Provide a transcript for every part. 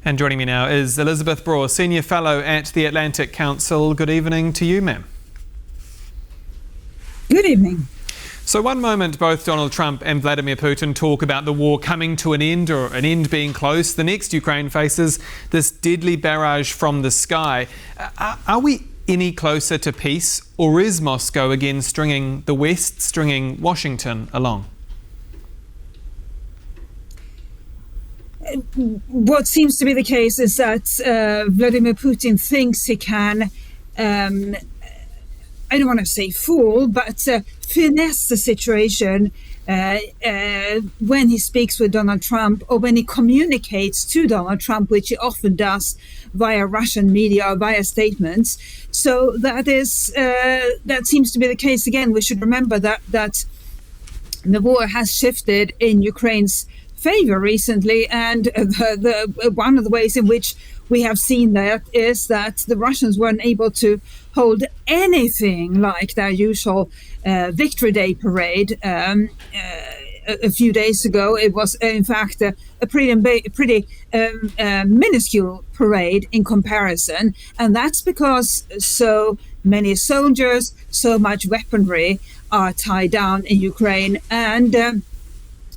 And joining me now is Elisabeth Braw, Senior Fellow at the Atlantic Council. Good evening to you, ma'am. Good evening. So one moment both Donald Trump and Vladimir Putin talk about the war coming to an end or an end being close. The next Ukraine faces this deadly barrage from the sky. Are we any closer to peace, or is Moscow again stringing the West, stringing Washington along? What seems to be the case is that Vladimir Putin thinks he can, I don't want to say fool, but finesse the situation when he speaks with Donald Trump, or when he communicates to Donald Trump, which he often does via Russian media or via statements. So that seems to be the case again. We should remember that the war has shifted in Ukraine's favor recently, and one of the ways in which we have seen that is that the Russians weren't able to hold anything like their usual Victory Day parade a few days ago. It was in fact a pretty minuscule parade in comparison, and that's because so many soldiers, so much weaponry are tied down in Ukraine, and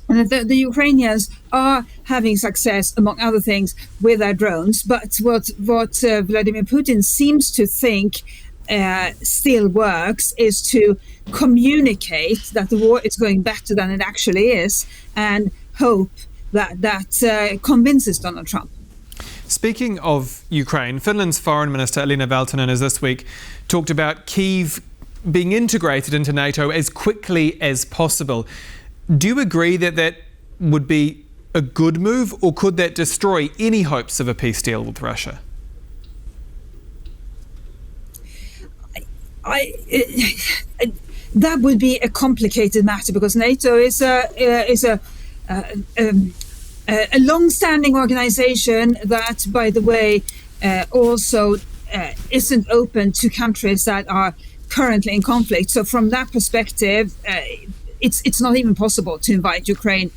the Ukrainians are having success, among other things, with their drones. But what Vladimir Putin seems to think still works is to communicate that the war is going better than it actually is, and hope that convinces Donald Trump. Speaking of Ukraine, Finland's Foreign Minister Elina Valtonen has this week talked about Kyiv being integrated into NATO as quickly as possible. Do you agree that that would be a good move, or could that destroy any hopes of a peace deal with Russia? That would be a complicated matter, because NATO is a long-standing organization that, by the way, also isn't open to countries that are currently in conflict. So from that perspective, it's not even possible to invite Ukraine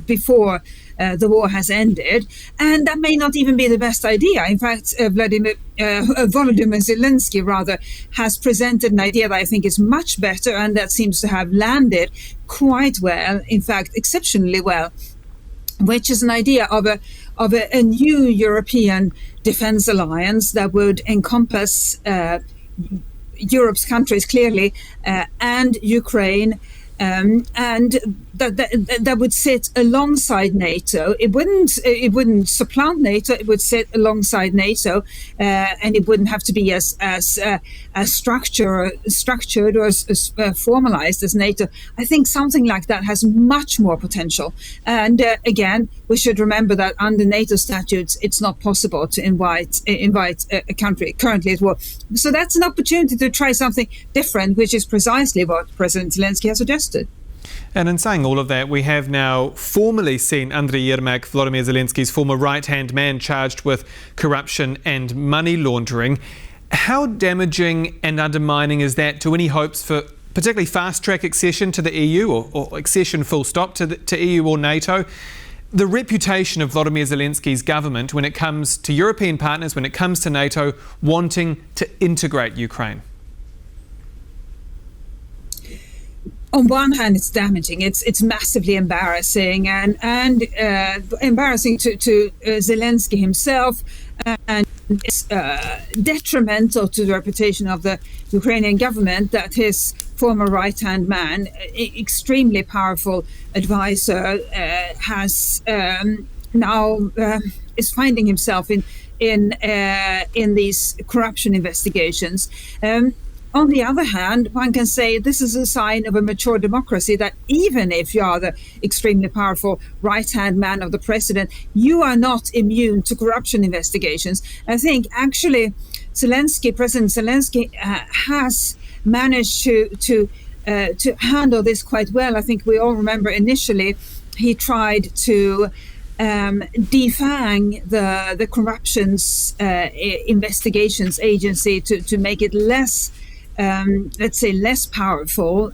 before the war has ended, and that may not even be the best idea. In fact, Volodymyr Zelensky has presented an idea that I think is much better, and that seems to have landed quite well, in fact exceptionally well, which is an idea of a new European defense alliance that would encompass Europe's countries clearly, and Ukraine. And that would sit alongside NATO. It wouldn't supplant NATO. It would sit alongside NATO, and it wouldn't have to be as structured or as formalized as NATO. I think something like that has much more potential. And again, we should remember that under NATO statutes, it's not possible to invite a country currently at war. So that's an opportunity to try something different, which is precisely what President Zelensky has suggested. And in saying all of that, we have now formally seen Andriy Yermak, Volodymyr Zelensky's former right-hand man, charged with corruption and money laundering. How damaging and undermining is that to any hopes for particularly fast-track accession to the EU, or accession full stop to EU or NATO? The reputation of Volodymyr Zelensky's government when it comes to European partners, when it comes to NATO, wanting to integrate Ukraine. On one hand, it's damaging. It's massively embarrassing, and embarrassing to Zelensky himself, and it's detrimental to the reputation of the Ukrainian government that his former right-hand man, extremely powerful advisor, has now is finding himself in these corruption investigations. On the other hand, one can say this is a sign of a mature democracy, that even if you are the extremely powerful right-hand man of the president, you are not immune to corruption investigations. I think actually President Zelensky has managed to handle this quite well. I think we all remember initially he tried to defang the corruptions investigations agency to make it less let's say, less powerful,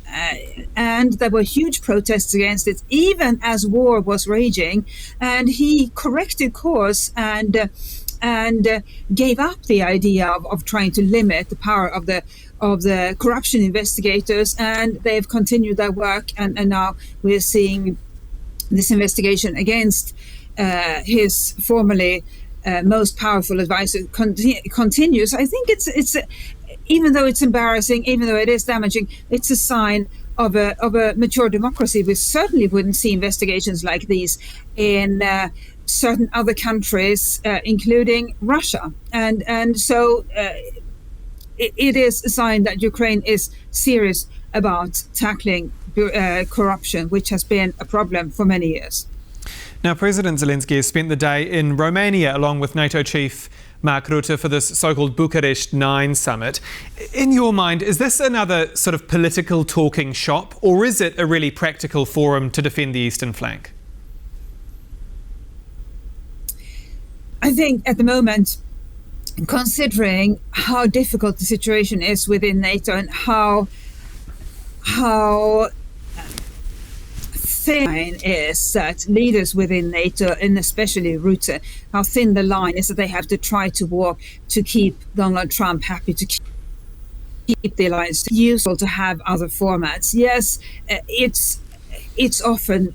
and there were huge protests against it, even as war was raging. And he corrected course and gave up the idea of trying to limit the power of the corruption investigators, and they've continued their work. And now we're seeing this investigation against his formerly most powerful advisor continues. I think it's even though it's embarrassing, even though it is damaging, it's a sign of a mature democracy. We certainly wouldn't see investigations like these in certain other countries, including Russia, and so it is a sign that Ukraine is serious about tackling corruption, which has been a problem for many years. Now, President Zelensky has spent the day in Romania along with NATO chief Mark Rutte for this so-called Bucharest 9 summit. In your mind, is this another sort of political talking shop, or is it a really practical forum to defend the eastern flank? I think at the moment, considering how difficult the situation is within NATO and how thin is that leaders within NATO, and especially Rutte, how thin the line is that they have to try to walk to keep Donald Trump happy, to keep the alliance. It's useful to have other formats. Yes, it's often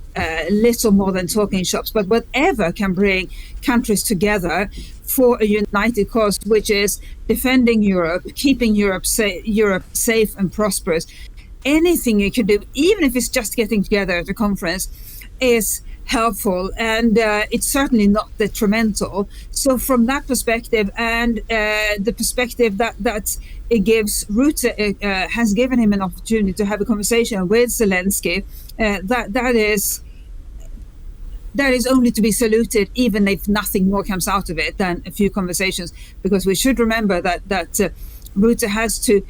little more than talking shops, but whatever can bring countries together for a united cause, which is defending Europe, keeping Europe safe and prosperous. Anything you can do, even if it's just getting together at a conference, is helpful, and it's certainly not detrimental. So from that perspective, and the perspective that it gives Rutte, has given him an opportunity to have a conversation with Zelensky, that is only to be saluted, even if nothing more comes out of it than a few conversations, because we should remember that Rutte has to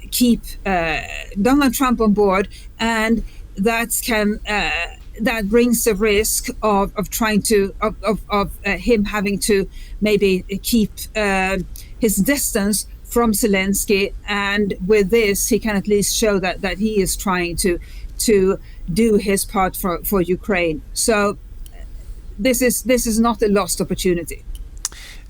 keep Donald Trump on board, and that brings the risk of him having to maybe keep his distance from Zelensky. And with this, he can at least show that he is trying to do his part for Ukraine. So this is not a lost opportunity.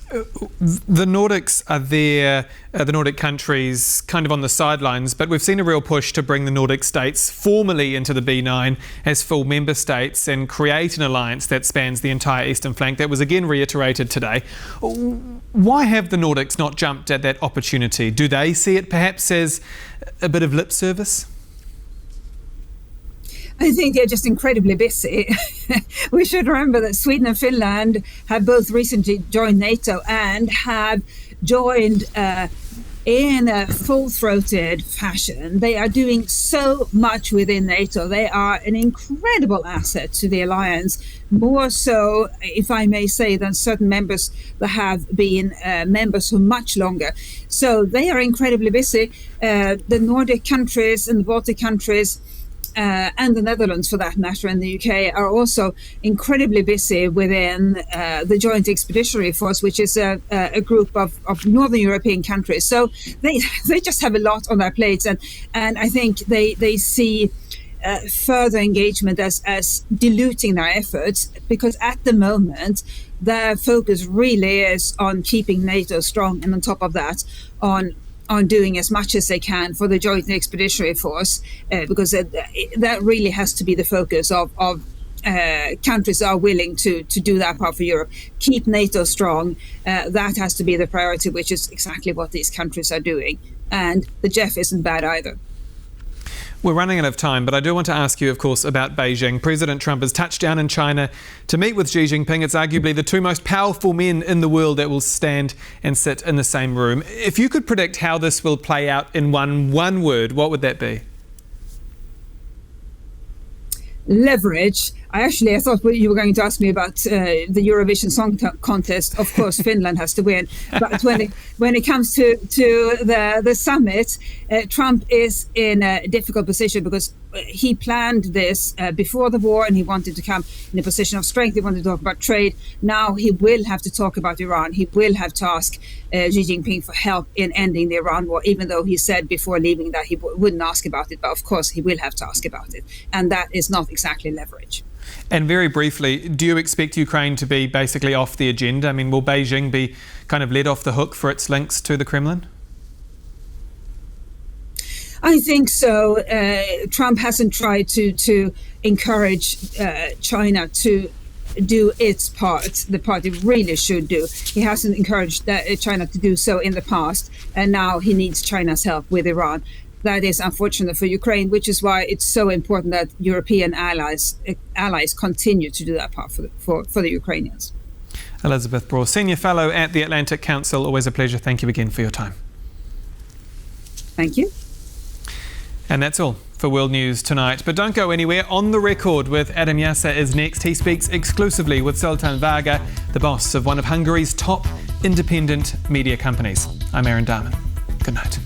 The Nordics are there, the Nordic countries kind of on the sidelines, but we've seen a real push to bring the Nordic states formally into the B9 as full member states and create an alliance that spans the entire eastern flank. That was again reiterated today. Why have the Nordics not jumped at that opportunity? Do they see it perhaps as a bit of lip service? I think they're just incredibly busy. We should remember that Sweden and Finland have both recently joined NATO and have joined in a full-throated fashion. They are doing so much within NATO. They are an incredible asset to the alliance, more so, if I may say, than certain members that have been members for much longer. So they are incredibly busy. The Nordic countries and the Baltic countries, and the Netherlands, for that matter, and the UK, are also incredibly busy within the Joint Expeditionary Force, which is a group of Northern European countries. So they just have a lot on their plates, and I think they see further engagement as diluting their efforts, because at the moment their focus really is on keeping NATO strong, and on top of that, on doing as much as they can for the Joint Expeditionary Force, because that really has to be the focus of countries are willing to do that part for Europe. Keep NATO strong. That has to be the priority, which is exactly what these countries are doing. And the JEF isn't bad either. We're running out of time, but I do want to ask you, of course, about Beijing. President Trump has touched down in China to meet with Xi Jinping. It's arguably the two most powerful men in the world that will stand and sit in the same room. If you could predict how this will play out in one word, what would that be? Leverage. I thought you were going to ask me about the Eurovision Song Contest. Of course, Finland has to win. But when it comes to the summit, Trump is in a difficult position because he planned this before the war, and he wanted to come in a position of strength. He wanted to talk about trade. Now he will have to talk about Iran. He will have to ask Xi Jinping for help in ending the Iran war, even though he said before leaving that he wouldn't ask about it. But of course, he will have to ask about it. And that is not exactly leverage. And very briefly, do you expect Ukraine to be basically off the agenda? I mean, will Beijing be kind of let off the hook for its links to the Kremlin? I think so. Trump hasn't tried to encourage China to do its part, the part it really should do. He hasn't encouraged China to do so in the past, and now he needs China's help with Iran. That is unfortunate for Ukraine, which is why it's so important that European allies continue to do that part for the Ukrainians. Elisabeth Braw, Senior Fellow at the Atlantic Council. Always a pleasure. Thank you again for your time. Thank you. And that's all for World News tonight. But don't go anywhere. On the Record with Adam Yasser is next. He speaks exclusively with Zoltán Varga, the boss of one of Hungary's top independent media companies. I'm Aaron Darman. Good night.